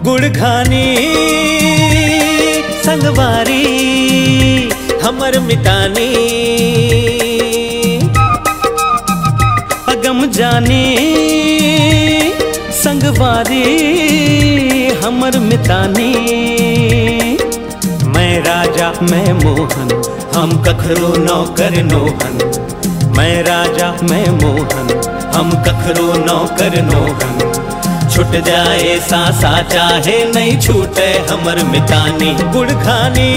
गुड़घानी संगवारी हमर मितानी अगम जानी संगवारी हमर मितानी। मैं राजा मैं मोहन हम कखरो नौकर नोहन। मैं राजा मैं मोहन हम कखरो नौकर नोहन। छुट जाए सासा चाहे नहीं छूटे हमर मितानी। गुड़घानी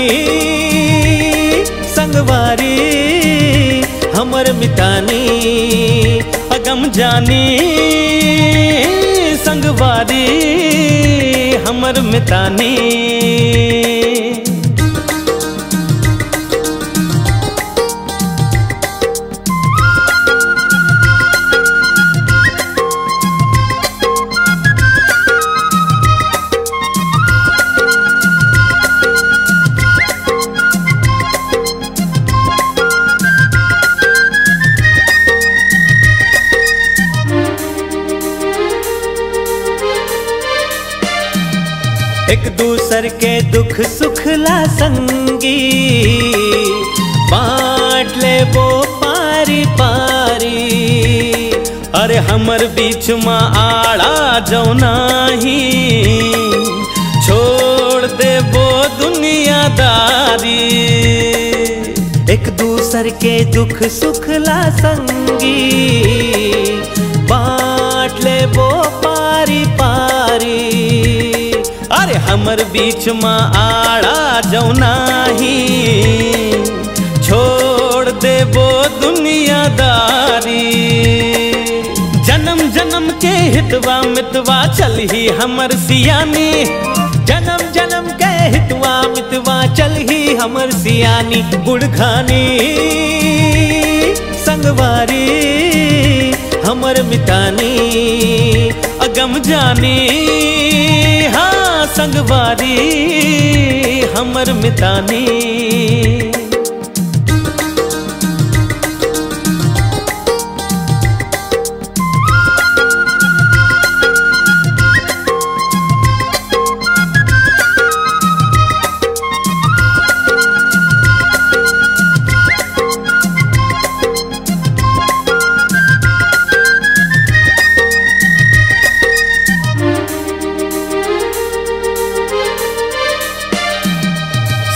संगवारी हमर मितानी अगम जानी संगवारी हमर मितानी। एक दूसर के दुख सुख ला संगी बांट ले वो पारी पारी। अरे हमर बीच में आड़ा जौनाही छोड़ दे वो दुनियादारी। एक दूसर के दुख सुख ला संगी बांट ले वो पारी पारी। अरे हमर बीच में आड़ा जौनाही छोड़ दे वो दुनियादारी। जन्म जन्म के हितवा मितवा चल ही हमर सियानी। जन्म जन्म के हितवा मितवा चल ही हमर सियानी। गुड़घानी संगवारी हमर मितानी अगम जानी हाँ संगवारी हमर मितानी।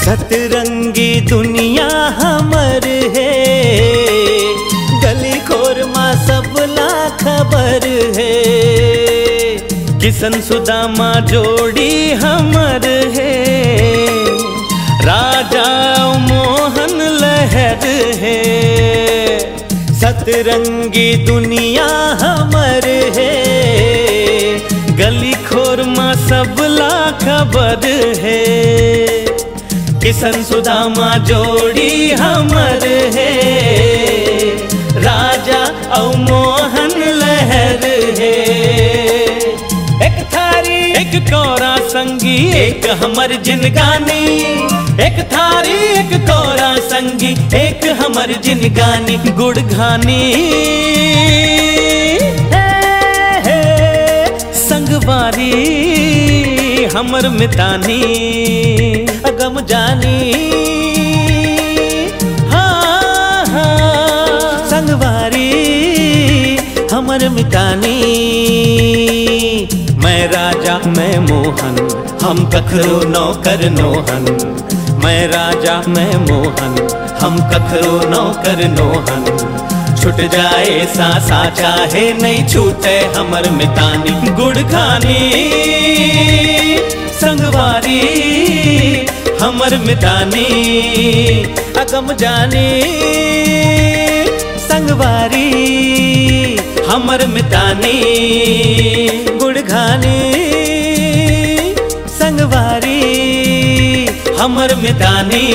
सतरंगी दुनिया हमर है गली खोर माँ सबला खबर है। किशन सुदामा जोड़ी हमर है राजा मोहन लहर है। सतरंगी दुनिया हमर है गली खोर माँ सबला खबर है। किशन सुदामा जोड़ी हमर है राजा और मोहन लहर है। एक थारी एक कोरा संगी एक हमर जिनगानी। एक थारी एक कोरा संगी एक हमर जिनगानी। गुड़घानी संगवारी हमर मितानी अगम जानी हाँ हाँ संगवारी हमर मितानी। मैं राजा मैं मोहन हम कखरो नौकर नोहन। मैं राजा मैं मोहन हम कखरो नौकर नोहन। छुट जाए सासा चाहे नहीं छूटे हमर मितानी। गुड़घानी संगवारी हमर मितानी अगम जानी संगवारी हमर मितानी। गुड़घानी संगवारी हमर मितानी।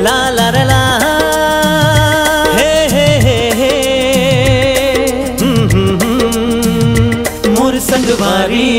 ला ला ला ला मोर संगवारी।